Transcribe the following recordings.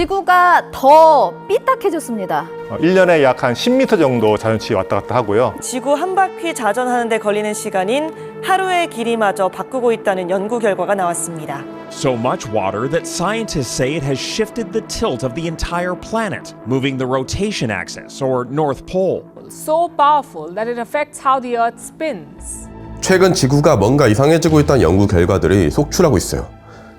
지구가 더 삐딱해졌습니다. 1년에 약 한 10m 정도 자전축이 왔다 갔다 하고요. 지구 한 바퀴 자전하는 데 걸리는 시간인 하루의 길이마저 바꾸고 있다는 연구 결과가 나왔습니다. So much water that scientists say it has shifted the tilt of the entire planet, moving the rotation axis, or North Pole. So powerful that it affects how the Earth spins. 최근 지구가 뭔가 이상해지고 있다는 연구 결과들이 속출하고 있어요.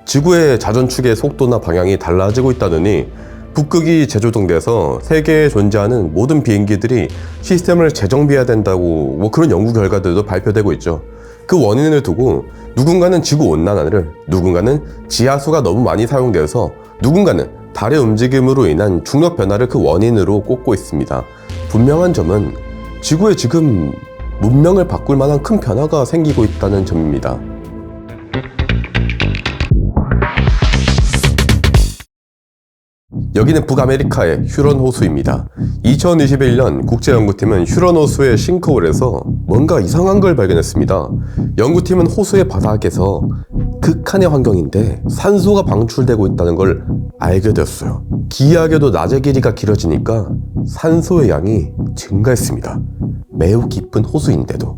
지구의 자전축의 속도나 방향이 달라지고 있다느니 북극이 재조정돼서 세계에 존재하는 모든 비행기들이 시스템을 재정비해야 된다고 그런 연구 결과들도 발표되고 있죠. 그 원인을 두고 누군가는 지구 온난화를, 누군가는 지하수가 너무 많이 사용되어서, 누군가는 달의 움직임으로 인한 중력 변화를 그 원인으로 꼽고 있습니다. 분명한 점은 지구에 지금 문명을 바꿀 만한 큰 변화가 생기고 있다는 점입니다. 여기는 북아메리카의 휴런 호수입니다. 2021년 국제연구팀은 휴런 호수의 싱크홀에서 뭔가 이상한 걸 발견했습니다. 연구팀은 호수의 바닥에서 극한의 환경인데 산소가 방출되고 있다는 걸 알게 되었어요. 기이하게도 낮의 길이가 길어지니까 산소의 양이 증가했습니다. 매우 깊은 호수인데도.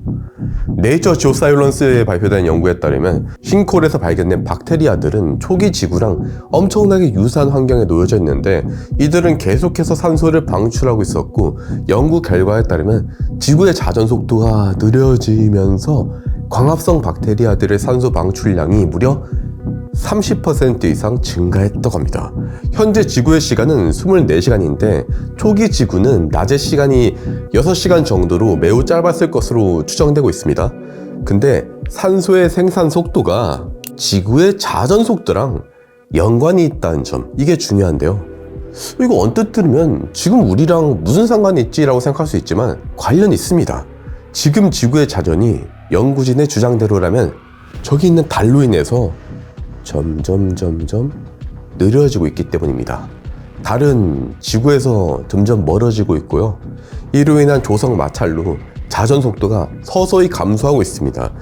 네이처 지오사이언스에 발표된 연구에 따르면 싱크홀에서 발견된 박테리아들은 초기 지구랑 엄청나게 유사한 환경에 놓여져 있는데 이들은 계속해서 산소를 방출하고 있었고, 연구 결과에 따르면 지구의 자전 속도가 느려지면서 광합성 박테리아들의 산소 방출량이 무려 30% 이상 증가했다고 합니다. 현재 지구의 시간은 24시간인데 초기 지구는 낮의 시간이 6시간 정도로 매우 짧았을 것으로 추정되고 있습니다. 근데 산소의 생산 속도가 지구의 자전 속도랑 연관이 있다는 점, 이게 중요한데요. 이거 언뜻 들으면 지금 우리랑 무슨 상관이 있지? 라고 생각할 수 있지만 관련이 있습니다. 지금 지구의 자전이 연구진의 주장대로라면 저기 있는 달로 인해서 점점 느려지고 있기 때문입니다. 달은 지구에서 점점 멀어지고 있고요. 이로 인한 조성 마찰로 자전 속도가 서서히 감소하고 있습니다.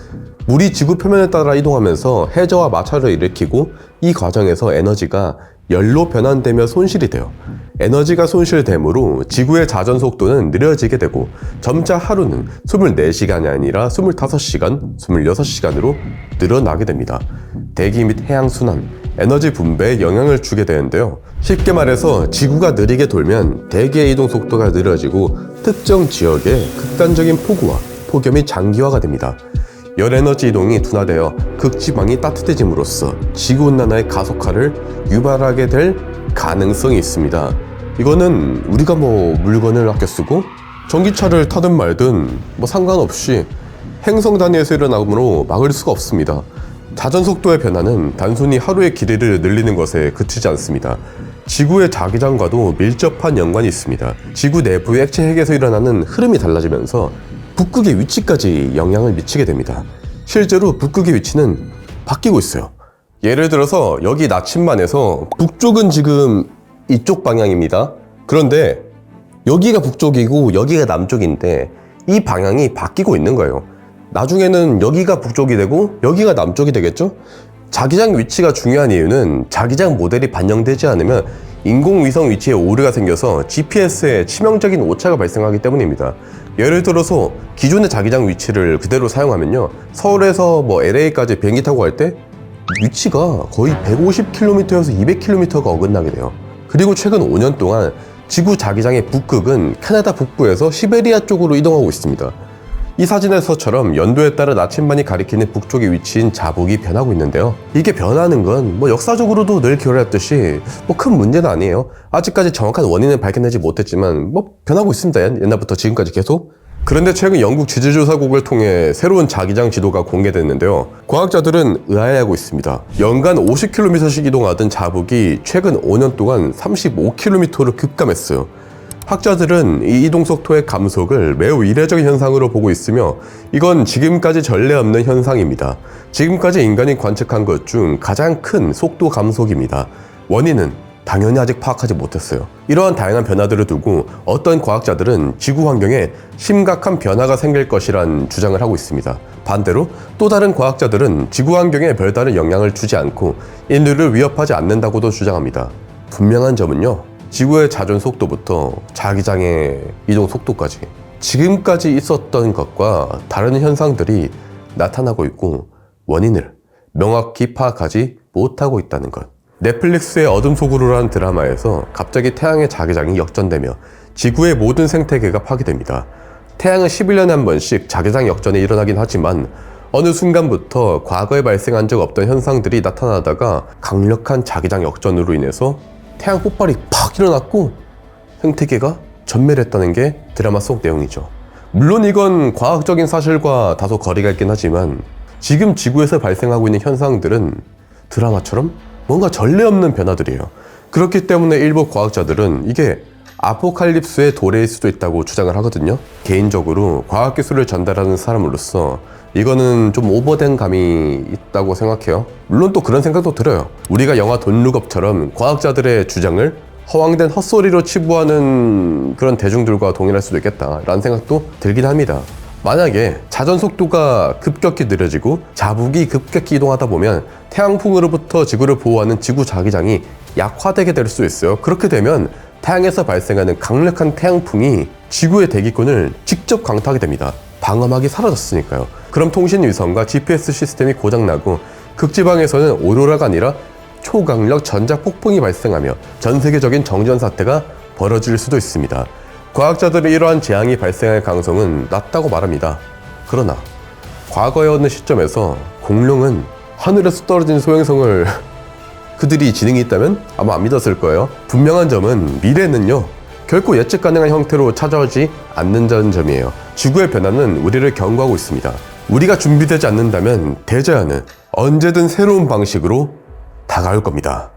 물이 지구 표면에 따라 이동하면서 해저와 마찰을 일으키고 이 과정에서 에너지가 열로 변환되며 손실이 돼요. 에너지가 손실되므로 지구의 자전 속도는 느려지게 되고 점차 하루는 24시간이 아니라 25시간, 26시간으로 늘어나게 됩니다. 대기 및 해양 순환, 에너지 분배에 영향을 주게 되는데요. 쉽게 말해서 지구가 느리게 돌면 대기의 이동 속도가 느려지고 특정 지역에 극단적인 폭우와 폭염이 장기화가 됩니다. 열에너지 이동이 둔화되어 극지방이 따뜻해짐으로써 지구온난화의 가속화를 유발하게 될 가능성이 있습니다. 이거는 우리가 물건을 아껴 쓰고 전기차를 타든 말든 상관없이 행성 단위에서 일어나므로 막을 수가 없습니다. 자전 속도의 변화는 단순히 하루의 길이를 늘리는 것에 그치지 않습니다. 지구의 자기장과도 밀접한 연관이 있습니다. 지구 내부의 액체 핵에서 일어나는 흐름이 달라지면서 북극의 위치까지 영향을 미치게 됩니다. 실제로 북극의 위치는 바뀌고 있어요. 예를 들어서 여기 나침반에서 북쪽은 지금 이쪽 방향입니다. 그런데 여기가 북쪽이고 여기가 남쪽인데 이 방향이 바뀌고 있는 거예요. 나중에는 여기가 북쪽이 되고 여기가 남쪽이 되겠죠? 자기장 위치가 중요한 이유는 자기장 모델이 반영되지 않으면 인공위성 위치에 오류가 생겨서 GPS에 치명적인 오차가 발생하기 때문입니다. 예를 들어서 기존의 자기장 위치를 그대로 사용하면요, 서울에서 LA까지 비행기 타고 갈 때 위치가 거의 150km에서 200km가 어긋나게 돼요. 그리고 최근 5년 동안 지구 자기장의 북극은 캐나다 북부에서 시베리아 쪽으로 이동하고 있습니다. 이 사진에서처럼 연도에 따라 나침반이 가리키는 북쪽의 위치인 자북이 변하고 있는데요. 이게 변하는 건 역사적으로도 늘 기울였듯이 큰 문제는 아니에요. 아직까지 정확한 원인을 밝혀내지 못했지만 변하고 있습니다. 옛날부터 지금까지 계속. 그런데 최근 영국 지질조사국을 통해 새로운 자기장 지도가 공개됐는데요. 과학자들은 의아해하고 있습니다. 연간 50km씩 이동하던 자북이 최근 5년 동안 35km로 급감했어요. 학자들은 이 이동 속도의 감속을 매우 이례적인 현상으로 보고 있으며 이건 지금까지 전례 없는 현상입니다. 지금까지 인간이 관측한 것 중 가장 큰 속도 감속입니다. 원인은 당연히 아직 파악하지 못했어요. 이러한 다양한 변화들을 두고 어떤 과학자들은 지구 환경에 심각한 변화가 생길 것이란 주장을 하고 있습니다. 반대로 또 다른 과학자들은 지구 환경에 별다른 영향을 주지 않고 인류를 위협하지 않는다고도 주장합니다. 분명한 점은요, 지구의 자전 속도부터 자기장의 이동 속도까지 지금까지 있었던 것과 다른 현상들이 나타나고 있고 원인을 명확히 파악하지 못하고 있다는 것. 넷플릭스의 어둠 속으로라는 드라마에서 갑자기 태양의 자기장이 역전되며 지구의 모든 생태계가 파괴됩니다. 태양은 11년에 한 번씩 자기장 역전이 일어나긴 하지만 어느 순간부터 과거에 발생한 적 없던 현상들이 나타나다가 강력한 자기장 역전으로 인해서 태양 폭발이 팍 일어났고 생태계가 전멸했다는 게 드라마 속 내용이죠. 물론 이건 과학적인 사실과 다소 거리가 있긴 하지만 지금 지구에서 발생하고 있는 현상들은 드라마처럼 뭔가 전례 없는 변화들이에요. 그렇기 때문에 일부 과학자들은 이게 아포칼립스의 도래일 수도 있다고 주장을 하거든요. 개인적으로 과학기술을 전달하는 사람으로서 이거는 좀 오버된 감이 있다고 생각해요. 물론 또 그런 생각도 들어요. 우리가 영화 돈룩업처럼 과학자들의 주장을 허황된 헛소리로 치부하는 그런 대중들과 동일할 수도 있겠다라는 생각도 들긴 합니다. 만약에 자전 속도가 급격히 느려지고 자북이 급격히 이동하다 보면 태양풍으로부터 지구를 보호하는 지구 자기장이 약화되게 될 수 있어요. 그렇게 되면 태양에서 발생하는 강력한 태양풍이 지구의 대기권을 직접 강타하게 됩니다. 방어막이 사라졌으니까요. 그럼 통신위성과 GPS 시스템이 고장나고 극지방에서는 오로라가 아니라 초강력 전자폭풍이 발생하며 전 세계적인 정전 사태가 벌어질 수도 있습니다. 과학자들은 이러한 재앙이 발생할 가능성은 낮다고 말합니다. 그러나 과거의 어느 시점에서 공룡은 하늘에서 떨어진 소행성을 그들이 지능이 있다면 아마 안 믿었을 거예요. 분명한 점은 미래는요, 결코 예측 가능한 형태로 찾아오지 않는다는 점이에요. 지구의 변화는 우리를 경고하고 있습니다. 우리가 준비되지 않는다면 대자연은 언제든 새로운 방식으로 다가올 겁니다.